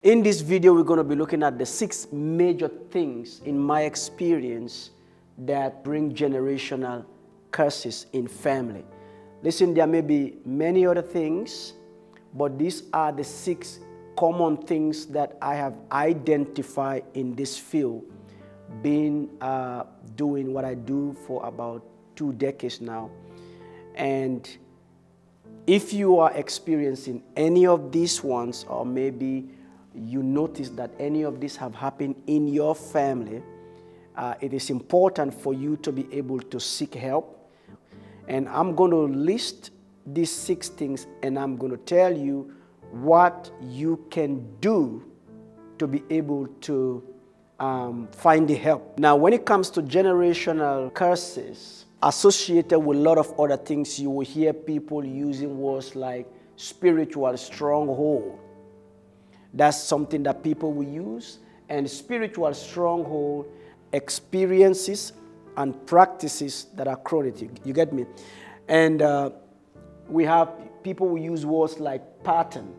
In this video, we're going to be looking at the 6 major things in my experience that bring generational curses in family. Listen, there may be many other things, but these are the 6 common things that I have identified in this field, doing what I do for about 2 decades now. And if you are experiencing any of these ones, or maybe you notice that any of these have happened in your family, it is important for you to be able to seek help. And I'm going to list these 6 things, and I'm going to tell you what you can do to be able to find the help. Now, when it comes to generational curses associated with a lot of other things, you will hear people using words like spiritual stronghold. That's something that people will use. And spiritual stronghold experiences and practices that are chronic. You get me? And we have people who use words like pattern.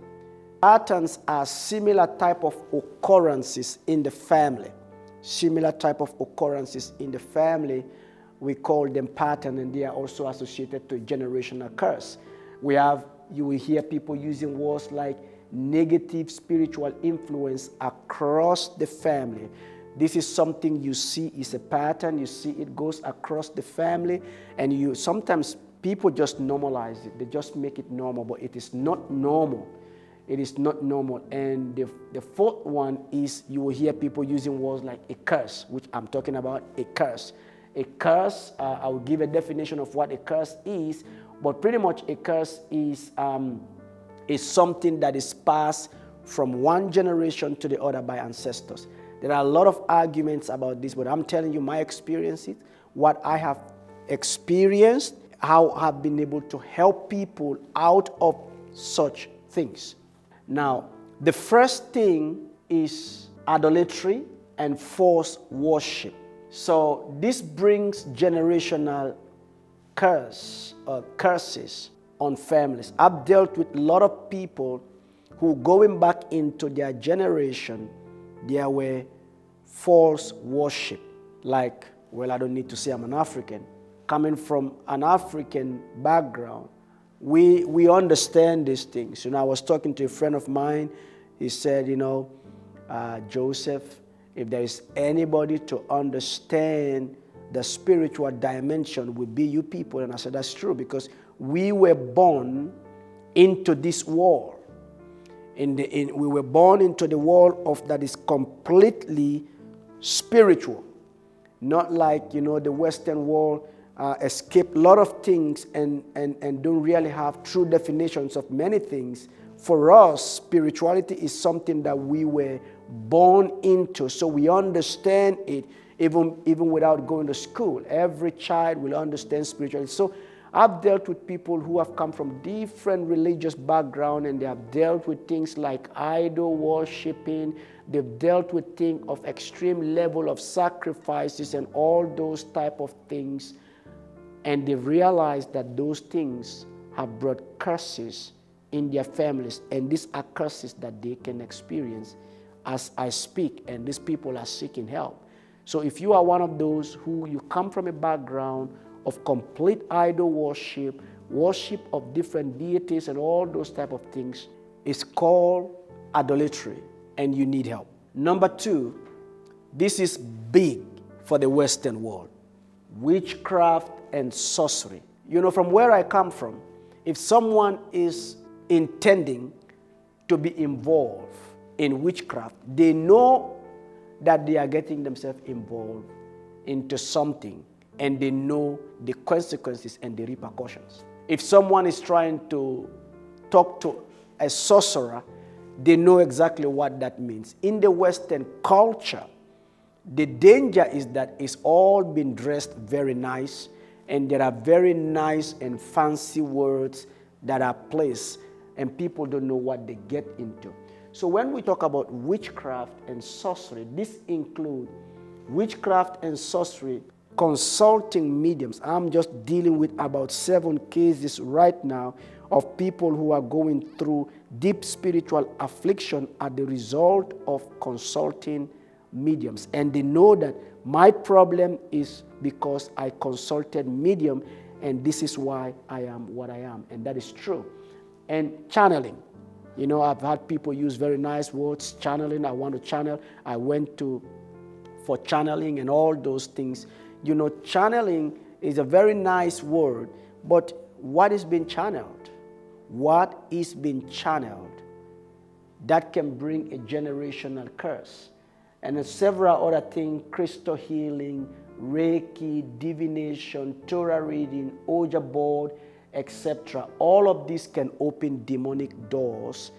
Patterns are similar type of occurrences in the family. Similar type of occurrences in the family, we call them pattern, and they are also associated to a generational curse. You will hear people using words like negative spiritual influence across the family. This is something you see is a pattern. You see it goes across the family, and sometimes people just normalize it. They just make it normal, but it is not normal. It is not normal. And the fourth one is you will hear people using words like a curse, which I'm talking about, a curse. A curse, I will give a definition of what a curse is, but pretty much a curse is something that is passed from one generation to the other by ancestors. There are a lot of arguments about this, but I'm telling you my experiences, what I have experienced, how I've been able to help people out of such things. Now, the first thing is idolatry and false worship. So this brings generational curses on families. I've dealt with a lot of people who, going back into their generation, there were false worship. Like, well, I don't need to say I'm an African. Coming from an African background, we understand these things. I was talking to a friend of mine. He said, Joseph, if there is anybody to understand the spiritual dimension, would be you people. And I said, that's true, because we were born into this world. We were born into the world that is completely spiritual. Not like, the Western world escape a lot of things and don't really have true definitions of many things. For us, spirituality is something that we were born into, so we understand it even without going to school. Every child will understand spirituality. So I've dealt with people who have come from different religious backgrounds, and they have dealt with things like idol worshiping. They've dealt with things of extreme level of sacrifices and all those type of things. And they've realized that those things have brought curses in their families. And these are curses that they can experience as I speak, and these people are seeking help. So if you are one of those who you come from a background of complete idol worship of different deities and all those type of things, it's called idolatry, and you need help. Number 2, this is big for the Western world: witchcraft and sorcery. From where I come from, if someone is intending to be involved in witchcraft, they know that they are getting themselves involved into something, and they know the consequences and the repercussions. If someone is trying to talk to a sorcerer, they know exactly what that means. In the Western culture, the danger is that it's all been dressed very nice, and there are very nice and fancy words that are placed, and people don't know what they get into. So when we talk about witchcraft and sorcery, this includes witchcraft and sorcery, consulting mediums. I'm just dealing with about 7 cases right now of people who are going through deep spiritual affliction are the result of consulting mediums. And they know that my problem is because I consulted medium, and this is why I am what I am. And that is true. And channeling. You know, I've had people use very nice words, channeling, I want to channel. I went for channeling and all those things. You know, channeling is a very nice word, but what is being channeled? What is being channeled? That can bring a generational curse. And several other things, crystal healing, Reiki, divination, Torah reading, Ouija board, etc. All of this can open demonic doors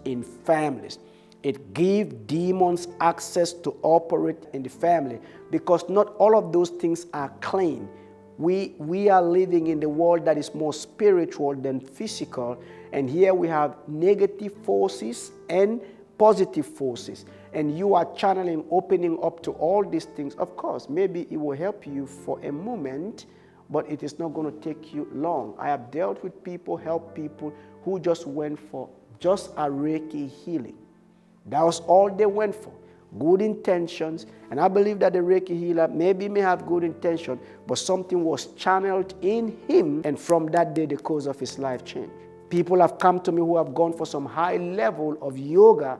in families. It gives demons access to operate in the family, because not all of those things are clean. We are living in the world that is more spiritual than physical, and here we have negative forces and positive forces, and you are channeling, opening up to all these things. Of course, maybe it will help you for a moment, but it is not going to take you long. I have dealt with people, helped people who just went for just a Reiki healing. That was all they went for. Good intentions. And I believe that the Reiki healer maybe may have good intention, but something was channeled in him, and from that day the course of his life changed. People have come to me who have gone for some high level of yoga,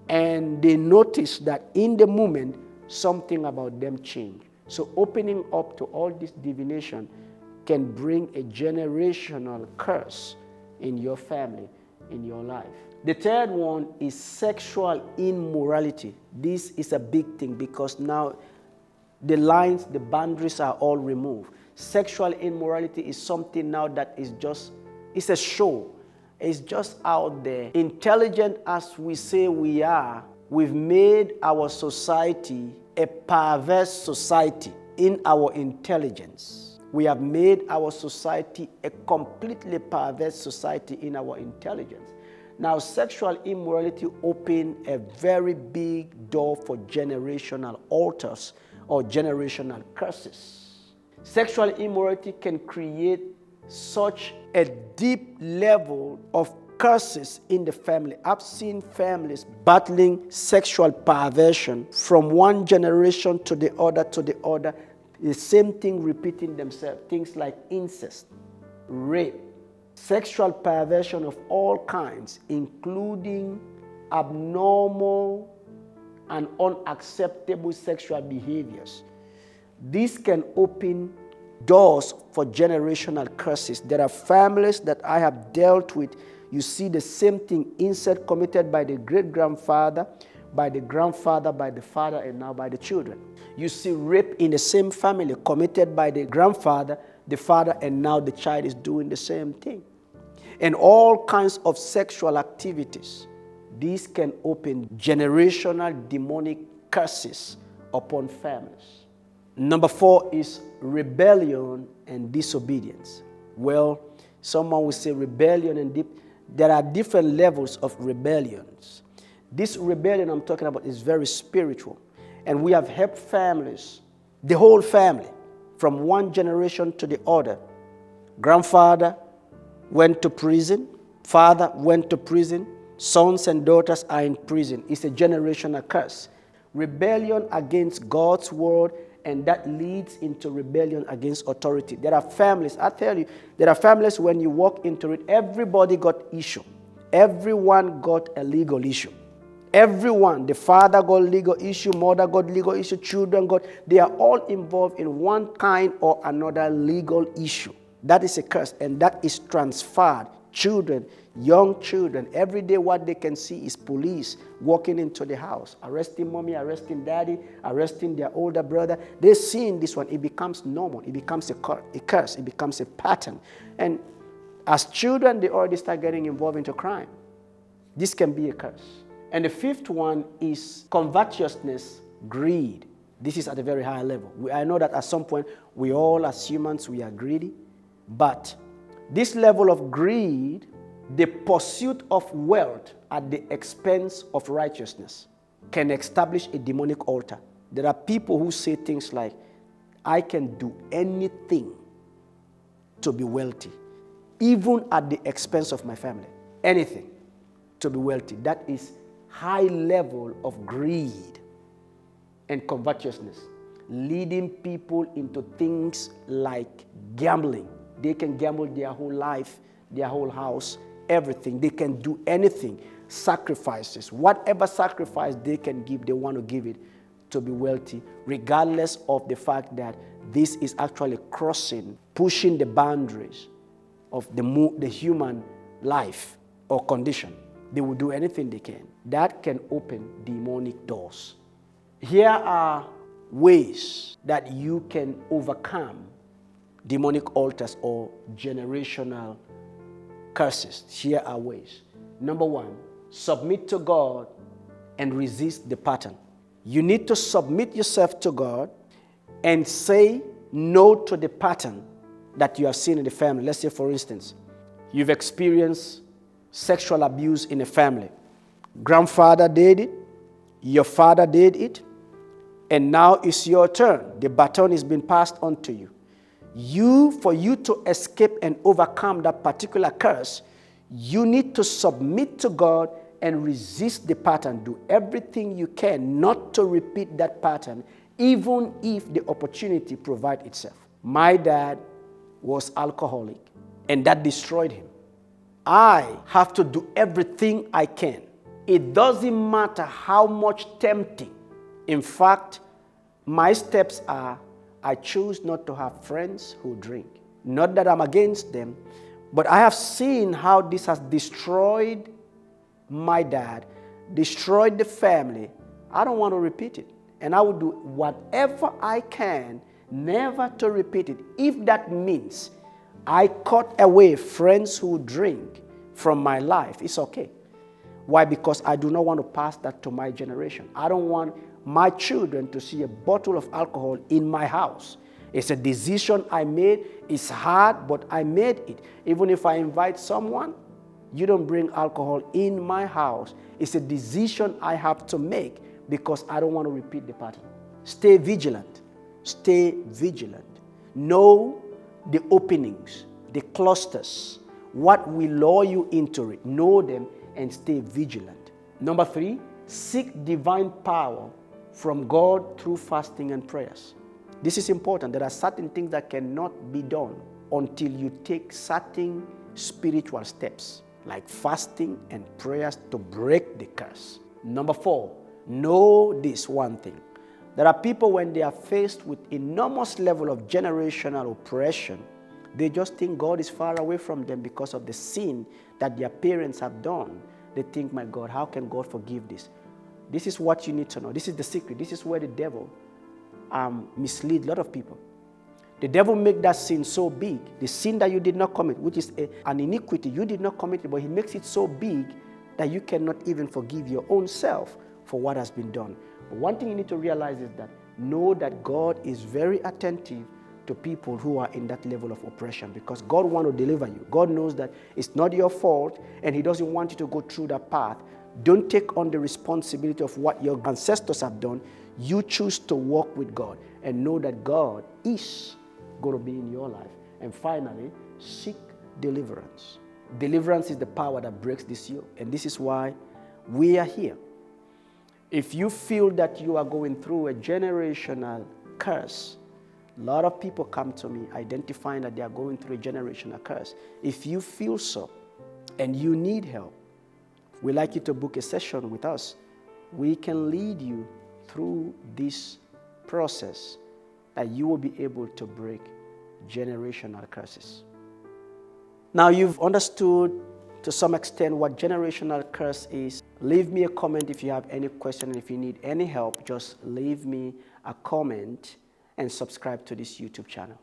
and they notice that in the moment something about them changed. So opening up to all this divination can bring a generational curse in your family, in your life. The third one is sexual immorality. This is a big thing, because now the lines, the boundaries are all removed. Sexual immorality is something now that is just, it's a show. It's just out there. Intelligent as we say we are, we've made our society a perverse society in our intelligence. We have made our society a completely perverse society in our intelligence. Now, sexual immorality opens a very big door for generational altars or generational curses. Sexual immorality can create such a deep level of curses in the family. I've seen families battling sexual perversion from one generation to the other, the same thing repeating themselves. Things like incest, rape, sexual perversion of all kinds, including abnormal and unacceptable sexual behaviors. This can open doors for generational curses. There are families that I have dealt with. You see the same thing, incest committed by the great-grandfather, by the grandfather, by the father, and now by the children. You see rape in the same family committed by the grandfather, the father, and now the child is doing the same thing. And all kinds of sexual activities. These can open generational demonic curses upon families. Number 4 is rebellion and disobedience. Well, someone will say rebellion and there are different levels of rebellions. This rebellion I'm talking about is very spiritual. And we have helped families, the whole family, from one generation to the other. Grandfather went to prison, father went to prison, sons and daughters are in prison. It's a generational curse. Rebellion against God's word, and that leads into rebellion against authority. There are families, I tell you, there are families when you walk into it, everybody got issue. Everyone got a legal issue. Everyone, the father got legal issue, mother got legal issue, children got, they are all involved in one kind or another legal issue. That is a curse, and that is transferred. Children, young children, every day what they can see is police walking into the house, arresting mommy, arresting daddy, arresting their older brother. They're seeing this one. It becomes normal. It becomes a curse. It becomes a pattern. And as children, they already start getting involved into crime. This can be a curse. And the fifth one is covetousness, greed. This is at a very high level. I know that at some point, we all as humans, we are greedy. But this level of greed, the pursuit of wealth at the expense of righteousness, can establish a demonic altar. There are people who say things like, I can do anything to be wealthy. even at the expense of my family. Anything to be wealthy. That is high level of greed and covetousness, leading people into things like gambling. They can gamble their whole life, their whole house, everything. They can do anything, sacrifices. Whatever sacrifice they can give, they want to give it to be wealthy, regardless of the fact that this is actually pushing the boundaries of the human life or condition. They will do anything they can. That can open demonic doors. Here are ways that you can overcome demonic altars or generational curses. Here are ways. Number one, submit to God and resist the pattern. You need to submit yourself to God and say no to the pattern that you have seen in the family. Let's say, for instance, you've experienced sexual abuse in a family. Grandfather did it, your father did it, and now it's your turn. The baton is being passed on to you. For you to escape and overcome that particular curse, you need to submit to God and resist the pattern. Do everything you can not to repeat that pattern, even if the opportunity provides itself. My dad was alcoholic, and that destroyed him. I have to do everything I can. It doesn't matter how much tempting. In fact, my steps are, I choose not to have friends who drink. Not that I'm against them, but I have seen how this has destroyed my dad, destroyed the family. I don't want to repeat it. And I will do whatever I can never to repeat it. If that means I cut away friends who drink from my life, it's okay. Why? Because I do not want to pass that to my generation. I don't want my children to see a bottle of alcohol in my house. It's a decision I made. It's hard, but I made it. Even if I invite someone, you don't bring alcohol in my house. It's a decision I have to make because I don't want to repeat the pattern. Stay vigilant. Stay vigilant. Know the openings, the clusters, what will lure you into it. Know them and stay vigilant. Number 3, seek divine power from God through fasting and prayers. This is important. There are certain things that cannot be done until you take certain spiritual steps, like fasting and prayers to break the curse. Number 4, know this one thing. There are people, when they are faced with enormous level of generational oppression, they just think God is far away from them because of the sin that their parents have done. They think, my God, how can God forgive this? This is what you need to know. This is the secret. This is where the devil misleads a lot of people. The devil makes that sin so big, the sin that you did not commit, which is an iniquity you did not commit, but he makes it so big that you cannot even forgive your own self for what has been done. But one thing you need to realize is that know that God is very attentive to people who are in that level of oppression, because God wants to deliver you. God knows that it's not your fault, and he doesn't want you to go through that path. Don't take on the responsibility of what your ancestors have done. You choose to walk with God and know that God is going to be in your life. And finally, seek deliverance. Deliverance is the power that breaks this yoke, and this is why we are here. If you feel that you are going through a generational curse, a lot of people come to me identifying that they are going through a generational curse. If you feel so and you need help, we'd like you to book a session with us. We can lead you through this process that you will be able to break generational curses. Now you've understood to some extent what generational curse is. Leave me a comment if you have any question, and if you need any help, just leave me a comment and subscribe to this YouTube channel.